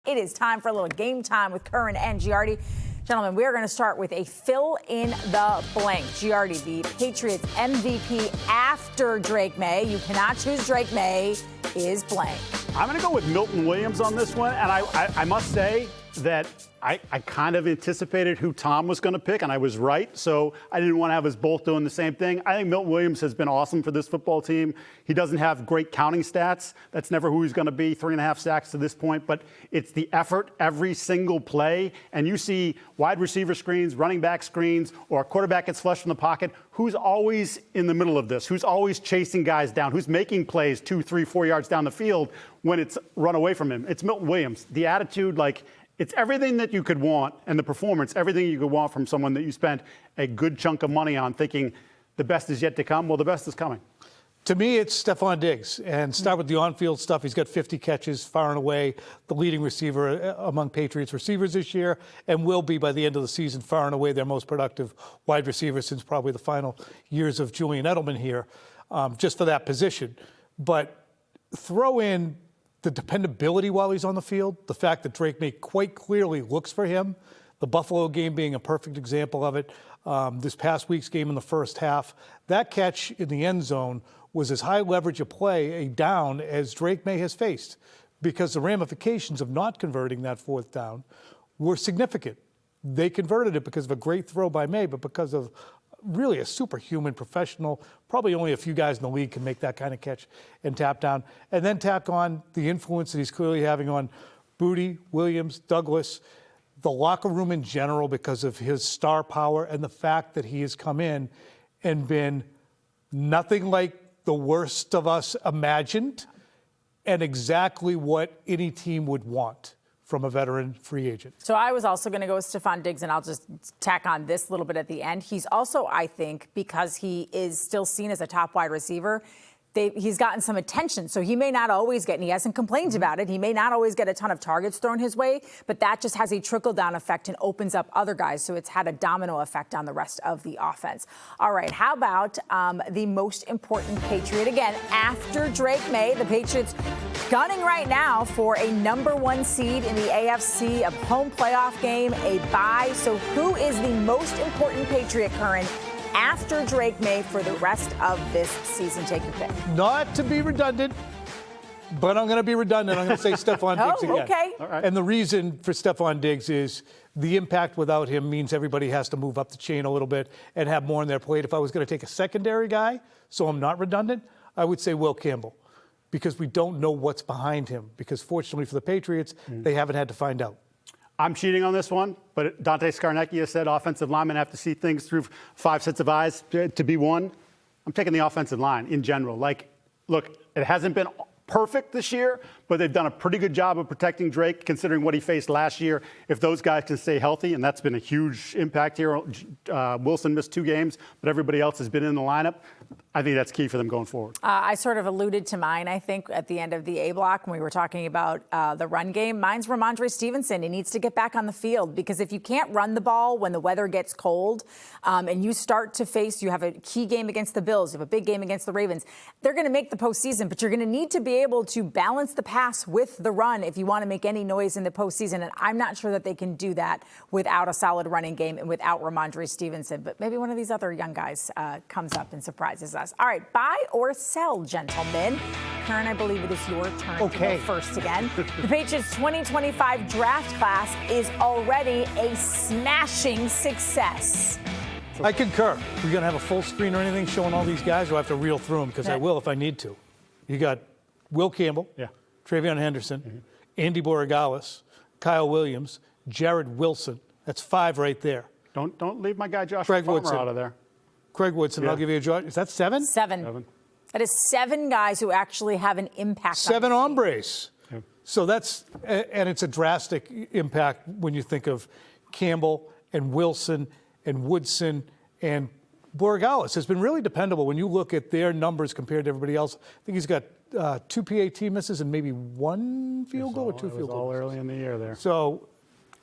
It is time for a little game time with Curran and Giardi. Gentlemen, we are going to start with a fill in the blank. Giardi, the Patriots MVP after Drake Maye. You cannot choose Drake Maye. Is blank. I'm going to go with Milton Williams on this one. And I must say that I kind of anticipated who Tom was going to pick, and I was right. So I didn't want to have us both doing the same thing. I think Milton Williams has been awesome for this football team. He doesn't have great counting stats. That's never who he's going to be, 3.5 sacks to this point. But it's the effort every single play. And you see wide receiver screens, running back screens, or a quarterback gets flushed from the pocket. Who's always in the middle of this? Who's always chasing guys down? Who's making plays 2, 3, 4 yards down the field when it's run away from him? It's Milton Williams. The attitude, it's everything that you could want, and the performance, everything you could want from someone that you spent a good chunk of money on thinking the best is yet to come. Well, the best is coming. To me, it's Stefon Diggs. And start with the on-field stuff. He's got 50 catches, far and away the leading receiver among Patriots receivers this year, and will be by the end of the season, far and away their most productive wide receiver since probably the final years of Julian Edelman here, just for that position. But throw in the dependability while he's on the field, the fact that Drake Maye quite clearly looks for him, the Buffalo game being a perfect example of it, this past week's game in the first half, that catch in the end zone was as high leverage a play, a down, as Drake Maye has faced, because the ramifications of not converting that fourth down were significant. They converted it because of a great throw by Maye, but because of really a superhuman professional. Probably only a few guys in the league can make that kind of catch and tap down. And then tack on the influence that he's clearly having on Booty, Williams, Douglas, the locker room in general, because of his star power and the fact that he has come in and been nothing like the worst of us imagined, and exactly what any team would want from a veteran free agent. So I was also going to go with Stefon Diggs, and I'll just tack on this little bit at the end. He's also, I think, because he is still seen as a top wide receiver, he's gotten some attention. So he may not always get, and he hasn't complained about it, he may not always get a ton of targets thrown his way, but that just has a trickle-down effect and opens up other guys. So it's had a domino effect on the rest of the offense. All right, how about the most important Patriot? Again, after Drake Maye, the Patriots gunning right now for a #1 seed in the AFC, a home playoff game, a bye. So who is the most important Patriot, Curran, after Drake Maye for the rest of this season? Take your pick. Not to be redundant, but I'm going to be redundant. I'm going to say Stefon Diggs again. Okay. All right. And the reason for Stefon Diggs is the impact without him means everybody has to move up the chain a little bit and have more on their plate. If I was going to take a secondary guy, so I'm not redundant, I would say Will Campbell, because we don't know what's behind him. Because fortunately for the Patriots, they haven't had to find out. I'm cheating on this one, but Dante Scarnecchia said offensive linemen have to see things through 5 sets of eyes to be one. I'm taking the offensive line in general. Look, it hasn't been perfect this year, but they've done a pretty good job of protecting Drake, considering what he faced last year. If those guys can stay healthy, and that's been a huge impact here. Wilson missed 2 games, but everybody else has been in the lineup. I think that's key for them going forward. I sort of alluded to mine, I think, at the end of the A block when we were talking about the run game. Mine's Ramondre Stevenson. He needs to get back on the field, because if you can't run the ball when the weather gets cold and you start to face, you have a key game against the Bills, you have a big game against the Ravens, they're going to make the postseason, but you're going to need to be able to balance the pass with the run if you want to make any noise in the postseason. And I'm not sure that they can do that without a solid running game and without Ramondre Stevenson. But maybe one of these other young guys comes up and surprises us. All right, buy or sell, gentlemen. Curran, I believe it is your turn to go first again. The Patriots 2025 draft class is already a smashing success. I concur. We're going to have a full screen or anything showing all these guys, or I have to reel through them, because I will if I need to. You got Will Campbell, Travion Henderson, Andy Borregales, Kyle Williams, Jared Wilson. That's 5 right there. Don't leave my guy Josh Farmer out of there. Craig Woodson, I'll give you a draw. Is that 7? 7. That is 7 guys who actually have an impact. 7 hombres. Yeah. So that's, and it's a drastic impact when you think of Campbell and Wilson and Woodson and Borregales has been really dependable when you look at their numbers compared to everybody else. I think he's got 2 PAT misses and maybe 1 field goal or 2 field goals. All early in the year there. So,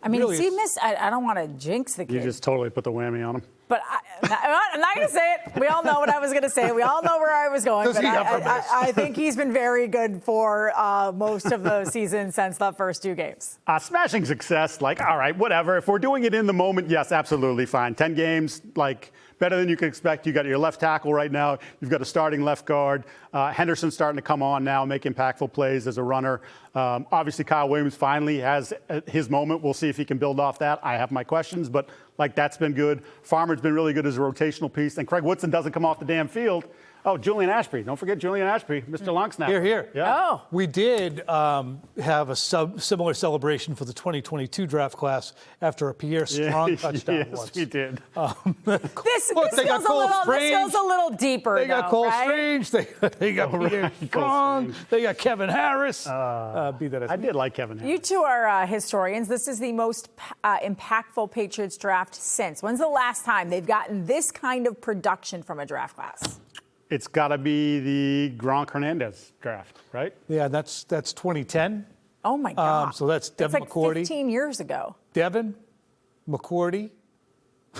I mean, really, he missed. I don't want to jinx the kid. You just totally put the whammy on him. But I'm not going to say it. We all know what I was going to say. We all know where I was going. Does But he ever miss? I think he's been very good for most of the season since the first 2 games. Smashing success, like, all right, whatever. If we're doing it in the moment, yes, absolutely fine. 10 games, like, better than you could expect. You got your left tackle right now. You've got a starting left guard. Henderson's starting to come on now, make impactful plays as a runner. Obviously, Kyle Williams finally has his moment. We'll see if he can build off that. I have my questions, but like that's been good. Farmer's been really good as a rotational piece. And Craig Woodson doesn't come off the damn field. Oh, Julian Ashby. Don't forget Julian Ashby, Mr. Long Snapper. Here. Yeah. Oh. We did have a similar celebration for the 2022 draft class after a Pierre Strong touchdown yes, once. we did. This Look, they got Cole feels a little deeper, They got though, Cole right? Strange. They got Pierre Strong. They got Kevin Harris. Be that as I did like Kevin Harris. You two are historians. This is the most impactful Patriots draft since. When's the last time they've gotten this kind of production from a draft class? It's got to be the Gronk Hernandez draft, right? Yeah, that's 2010. Oh, my God. So that's Devin like McCourty. 15 years ago. Devin, McCourty.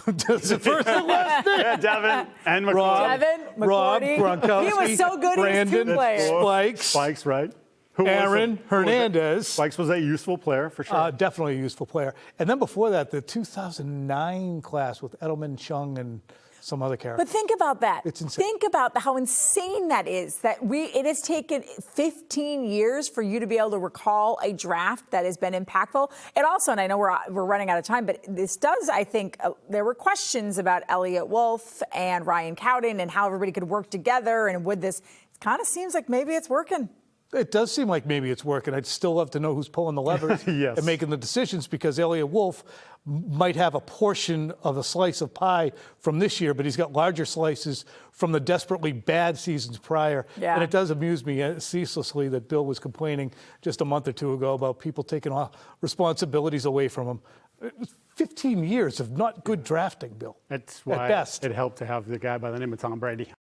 That's the first and last name. Yeah, Devin and McCourty. Devin, Rob McCourty. Gronkowski. He was so good. Brandon, He was 2 players. Spikes. Spikes, right? Who was Aaron it? Who was it? Hernandez. Spikes was a useful player for sure. Definitely a useful player. And then before that, the 2009 class with Edelman, Chung, and some other character. But think about that. It's insane. Think about how insane that is. It has taken 15 years for you to be able to recall a draft that has been impactful. It also, and I know we're running out of time, but this does, I think, there were questions about Elliott Wolf and Ryan Cowden and how everybody could work together. And would this? It kind of seems like maybe it's working. It does seem like maybe it's working. I'd still love to know who's pulling the levers Yes. and making the decisions, because Elliott Wolf might have a portion of a slice of pie from this year, but he's got larger slices from the desperately bad seasons prior. Yeah. And it does amuse me ceaselessly that Bill was complaining just a month or 2 ago about people taking responsibilities away from him. It was 15 years of not good drafting, Bill. That's at why best. it helped to have the guy by the name of Tom Brady.